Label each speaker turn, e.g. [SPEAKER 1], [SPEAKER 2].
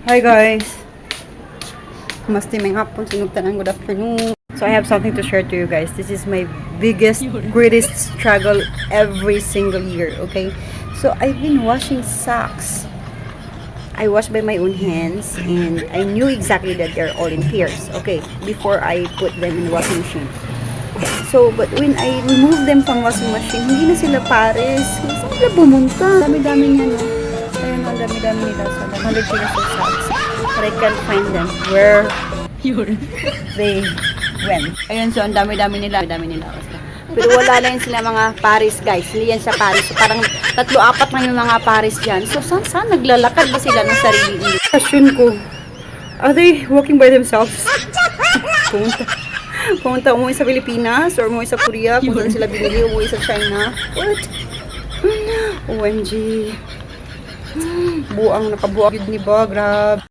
[SPEAKER 1] Hi guys! Mas timing hapon, sinugtanan, good afternoon. So I have something to share to you guys. This is my biggest, greatest struggle every single year, okay? So I've been washing socks. I wash by my own hands and I knew exactly that they're all in pairs, okay? Before I put them in the washing machine. So, but when I remove them from washing machine, hindi na sila pares. Saan sila pumunta? Dami-dami niya, no? Ayun, ang dami-dami nila. So, 100 kilos of socks. But I can't find them. Where they went. Ayun, so ang dami-dami nila. Dami nila. Pero wala na yun sila mga pares, guys. Hindi yan sa pares. So, parang 3-4 na yung mga pares dyan. So, saan naglalakad ba sila ng sarili? Question ko, are they walking by themselves? Pumunta umuwi sa Pilipinas or umuwi sa Korea, kung saan sila binili, umuwi sa China. What? OMG. Buang nakabuang yun ni ba? Grab.